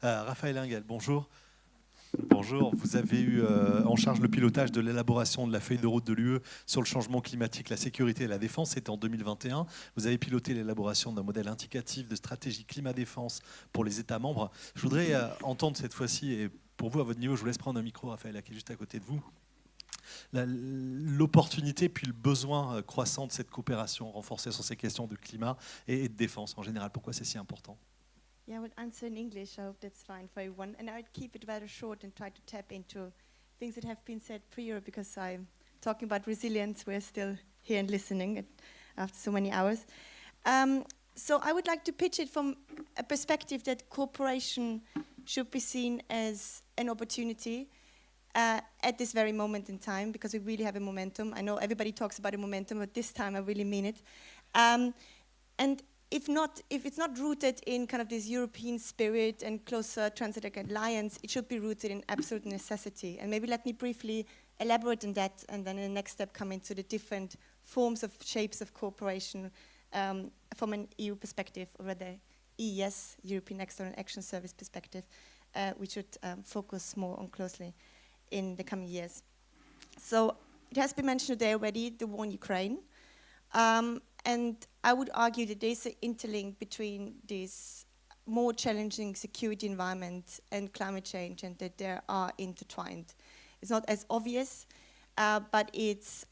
Raphaella Engel, bonjour. Bonjour, vous avez eu en charge le pilotage de l'élaboration de la feuille de route de l'UE sur le changement climatique, la sécurité et la défense. C'était en 2021. Vous avez piloté l'élaboration d'un modèle indicatif de stratégie climat-défense pour les États membres. Je voudrais entendre cette fois-ci, et pour vous, à votre niveau, je vous laisse prendre un micro, Raphaëlla, qui est juste à côté de vous, l'opportunité puis le besoin croissant de cette coopération renforcée sur ces questions de climat et de défense en général. Pourquoi c'est si important ? Yeah, I will answer in English. I hope that's fine for everyone. And I would keep it rather short and try to tap into things that have been said prior, because I'm talking about resilience. We're still here and listening after so many hours. So I would like to pitch it from a perspective that cooperation should be seen as an opportunity at this very moment in time, because we really have a momentum. I know everybody talks about a momentum, but this time I really mean it. And if it's not rooted in kind of this European spirit and closer transatlantic alliance, it should be rooted in absolute necessity. And maybe let me briefly elaborate on that, and then in the next step come into the different forms of shapes of cooperation from an EU perspective, or rather EES, European External Action Service perspective, we should focus more on closely in the coming years. So it has been mentioned today already, the war in Ukraine. And I would argue that there's an interlink between this more challenging security environment and climate change, and that they are intertwined. It's not as obvious, but it's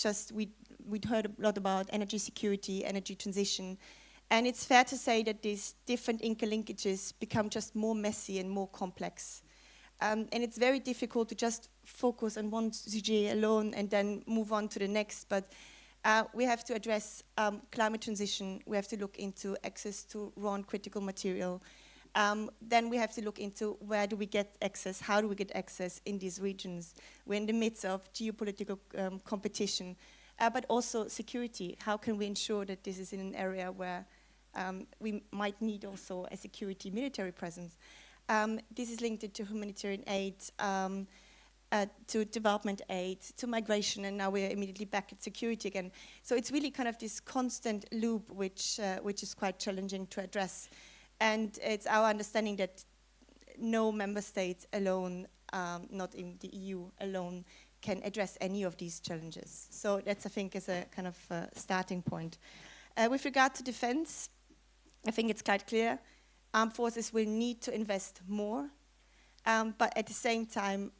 just we'd heard a lot about energy security, energy transition, and it's fair to say that these different interlinkages become just more messy and more complex. And it's very difficult to just focus on one sujet alone and then move on to the next, but we have to address climate transition. We have to look into access to raw and critical material. Then we have to look into where do we get access, how do we get access in these regions. We're in the midst of geopolitical competition, but also security. How can we ensure that this is in an area where we might need also a security military presence? This is linked to humanitarian aid, to development aid, to migration, and now we're immediately back at security again. So it's really kind of this constant loop which is quite challenging to address. And it's our understanding that no member state alone, not in the EU alone, can address any of these challenges. So that's, I think, is a kind of starting point. With regard to defense, I think it's quite clear. Armed forces will need to invest more, but at the same time,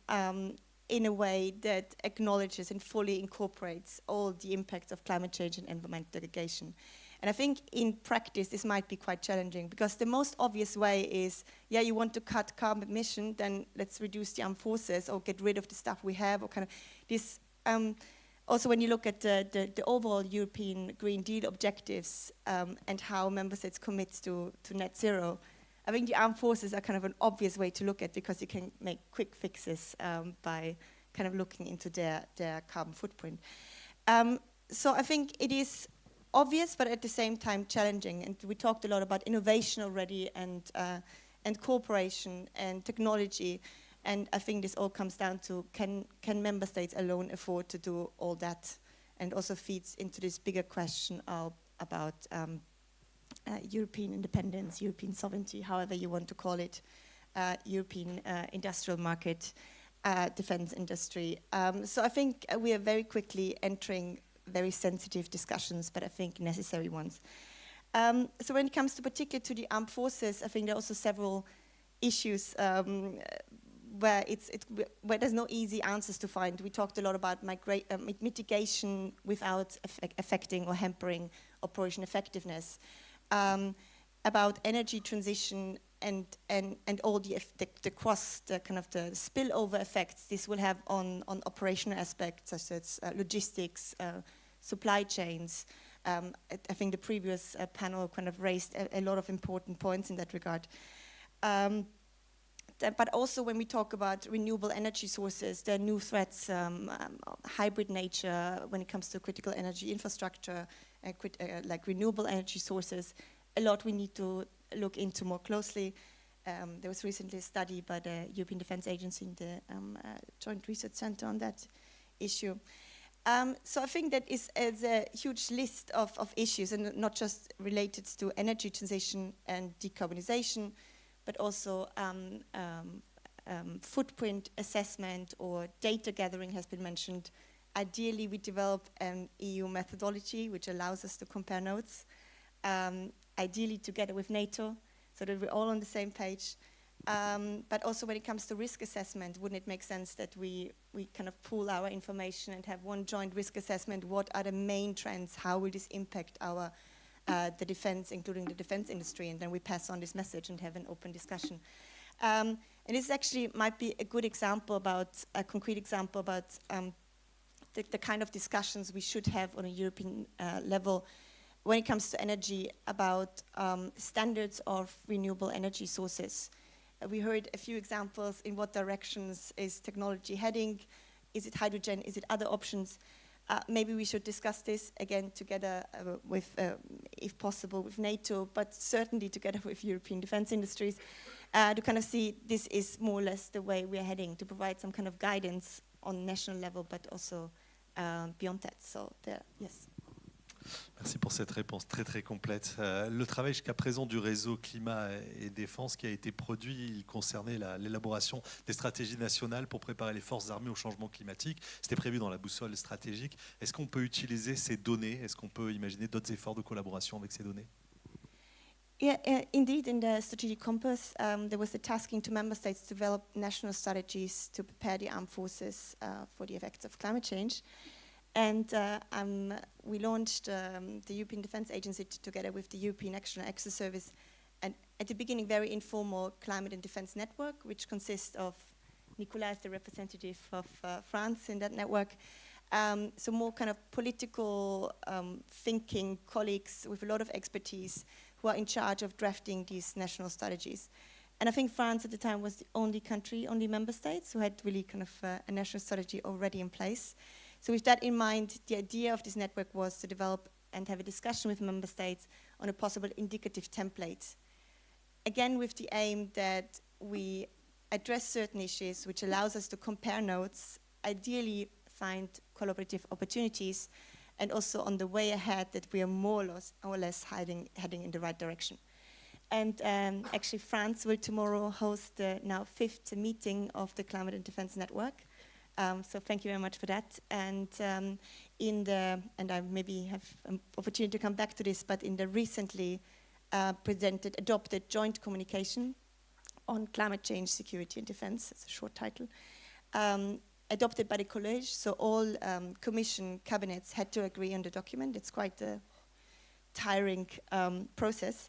in a way that acknowledges and fully incorporates all the impacts of climate change and environmental degradation. And I think in practice, this might be quite challenging, because the most obvious way is, yeah, you want to cut carbon emission, then let's reduce the armed forces or get rid of the stuff we have, or kind of this. Also, when you look at the overall European Green Deal objectives and how member states commit to net zero, I think the armed forces are kind of an obvious way to look at, because you can make quick fixes by kind of looking into their carbon footprint. So I think it is obvious, but at the same time challenging. And we talked a lot about innovation already, and cooperation and technology. And I think this all comes down to can member states alone afford to do all that, and also feeds into this bigger question about European independence, European sovereignty, however you want to call it, European industrial market, defense industry. So I think we are very quickly entering very sensitive discussions, but I think necessary ones. So when it comes to particularly to the armed forces, I think there are also several issues where there's no easy answers to find. We talked a lot about mitigation without affecting or hampering operation effectiveness. About energy transition and all the kind of the spillover effects this will have on operational aspects, such as logistics, supply chains. I think the previous panel kind of raised a lot of important points in that regard. But also when we talk about renewable energy sources, there are new threats, hybrid nature when it comes to critical energy infrastructure, like renewable energy sources. A lot we need to look into more closely. There was recently a study by the European Defence Agency in the Joint Research Centre on that issue. So I think that is a huge list of issues, and not just related to energy transition and decarbonization, but also footprint assessment or data gathering has been mentioned. Ideally, we develop an EU methodology which allows us to compare notes, ideally together with NATO, so that we're all on the same page. But also when it comes to risk assessment, wouldn't it make sense that we kind of pool our information and have one joint risk assessment? What are the main trends? How will this impact our the defense, including the defense industry? And then we pass on this message and have an open discussion. And this actually might be a good example about, a concrete example about the kind of discussions we should have on a European level when it comes to energy about standards of renewable energy sources. We heard a few examples in what directions is technology heading. Is it hydrogen? Is it other options? Maybe we should discuss this again together with, if possible, with NATO, but certainly together with European defense industries to kind of see this is more or less the way we are heading, to provide some kind of guidance on national level, but also beyond that. So there, yes. Merci pour cette réponse très très complète. Le travail jusqu'à présent du réseau Climat et Défense qui a été produit, il concernait l'élaboration des stratégies nationales pour préparer les forces armées au changement climatique. C'était prévu dans la boussole stratégique. Est-ce qu'on peut utiliser ces données? Est-ce qu'on peut imaginer d'autres efforts de collaboration avec ces données? Yeah, indeed, in the strategic compass, there was a tasking to member states to develop national strategies to prepare the armed forces for the effects of climate change. And we launched the European Defence Agency together with the European External Access Service, and at the beginning very informal climate and defence network, which consists of Nicolas, the representative of France in that network. So more kind of political thinking colleagues with a lot of expertise who are in charge of drafting these national strategies. And I think France at the time was the only country, only member states who had really kind of a national strategy already in place. So with that in mind, the idea of this network was to develop and have a discussion with member states on a possible indicative template. Again, with the aim that we address certain issues, which allows us to compare notes, ideally find collaborative opportunities, and also on the way ahead that we are more or less heading in the right direction. And actually France will tomorrow host the now 5th meeting of the Climate and Defense Network. So thank you very much for that. And and I maybe have an opportunity to come back to this, but in the recently adopted joint communication on climate change, security and defense, it's a short title, adopted by the College, so all commission cabinets had to agree on the document. It's quite a tiring process.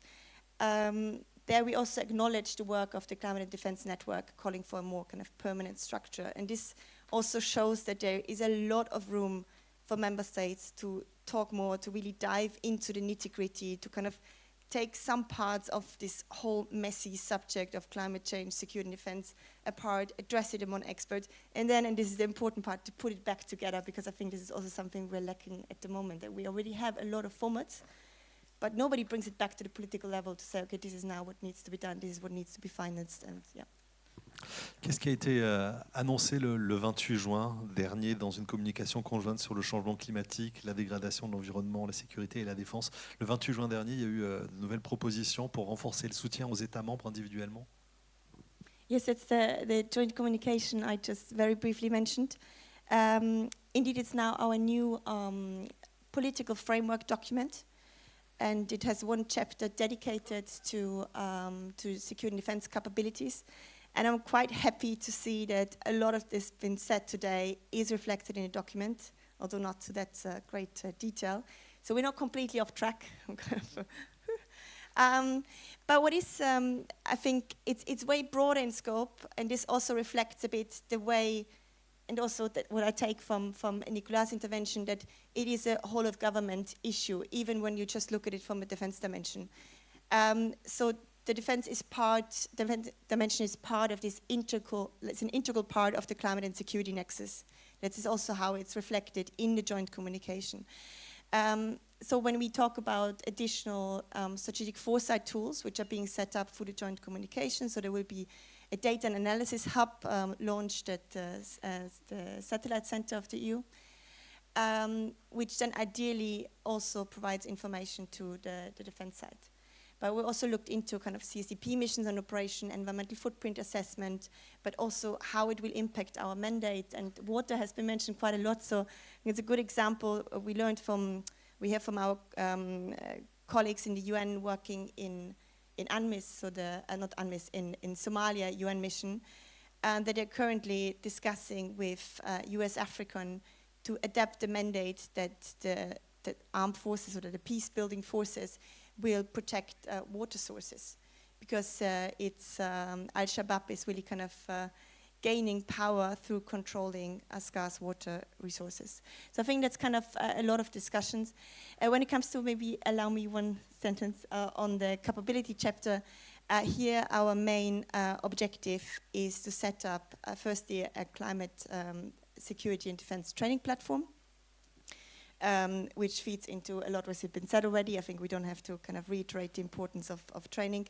There we also acknowledge the work of the Climate and Defense Network, calling for a more kind of permanent structure. And this also shows that there is a lot of room for member states to talk more, to really dive into the nitty-gritty, to kind of take some parts of this whole messy subject of climate change, security and defense apart, address it among experts, and then, and this is the important part, to put it back together, because I think this is also something we're lacking at the moment, that we already have a lot of formats, but nobody brings it back to the political level to say, okay, this is now what needs to be done, this is what needs to be financed, and yeah. Qu'est-ce qui a été annoncé le 28 juin dernier dans une communication conjointe sur le changement climatique, la dégradation de l'environnement, la sécurité et la défense? Le 28 juin dernier, il y a eu de nouvelles propositions pour renforcer le soutien aux États membres individuellement. Yes, it's the joint communication I just very briefly mentioned. Indeed, it's now our new political framework document, and it has one chapter dedicated to security and defense capabilities. And I'm quite happy to see that a lot of this been said today is reflected in the document, although not to that great detail. So we're not completely off track. But what is, I think it's way broader in scope, and this also reflects a bit the way, and also that what I take from Nicolas' intervention, that it is a whole of government issue, even when you just look at it from a defense dimension. So the defense dimension is part of this it's an integral part of the climate and security nexus. That is also how it's reflected in the joint communication. So when we talk about additional strategic foresight tools, which are being set up for the joint communication, so there will be a data and analysis hub launched at the Satellite Center of the EU, which then ideally also provides information to the defense side. But we also looked into kind of CSDP missions and operation, environmental footprint assessment, but also how it will impact our mandate. And water has been mentioned quite a lot, so it's a good example we have from our colleagues in the UN working in Armées, so not Armées, in Somalia, UN mission, that are currently discussing with US African to adapt the mandate that the armed forces or the peace-building forces will protect water sources, because Al-Shabaab is really kind of gaining power through controlling scarce water resources. So I think that's kind of a lot of discussions. When it comes to, maybe allow me one sentence on the capability chapter, here our main objective is to set up firstly a climate security and defense training platform, which feeds into a lot what has been said already. I think we don't have to kind of reiterate the importance of training.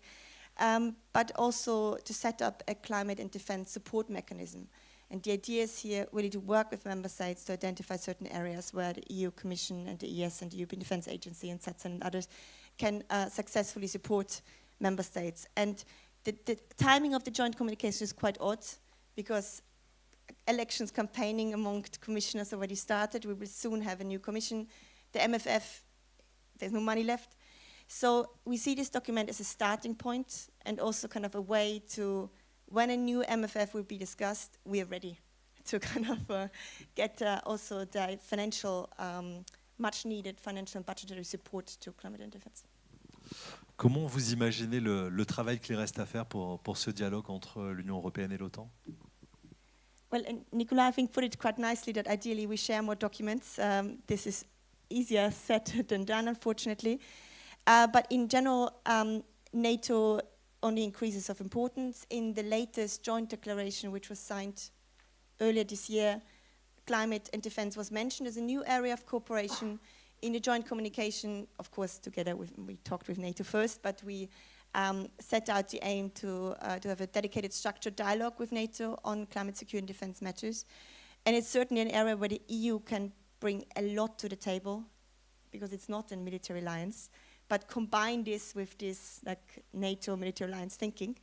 But also to set up a climate and defense support mechanism. And the idea is here really to work with member states to identify certain areas where the EU Commission and the ES and the European Defence Agency and SATS and others can successfully support member states. And the timing of the joint communication is quite odd, because elections campaigning among the commissioners already started. We will soon have a new commission. The MFF, there's no money left. So we see this document as a starting point and also kind of a way to, when a new MFF will be discussed, we are ready to kind of get also the financial, much needed financial and budgetary support to climate and defense. Comment vous imaginez le travail qu'il reste à faire pour ce dialogue entre l'Union européenne et l'OTAN? Well, and Nicolas, I think, put it quite nicely that ideally we share more documents. This is easier said than done, unfortunately. But in general, NATO only increases of importance. In the latest joint declaration, which was signed earlier this year, climate and defense was mentioned as a new area of cooperation. In the joint communication, of course, together we talked with NATO first, but we set out the aim to have a dedicated structured dialogue with NATO on climate security and defense matters. And it's certainly an area where the EU can bring a lot to the table, because it's not a military alliance, but combine this with this like NATO military alliance thinking.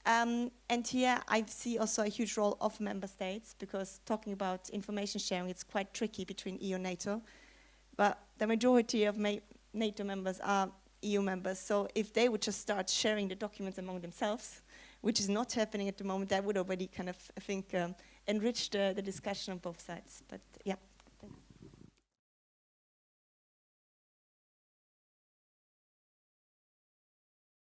And here I see also a huge role of member states, because talking about information sharing, it's quite tricky between EU and NATO. But the majority of NATO members are EU members, so if they would just start sharing the documents among themselves, which is not happening at the moment, that would already kind of, I think, enrich the discussion on both sides. But yeah.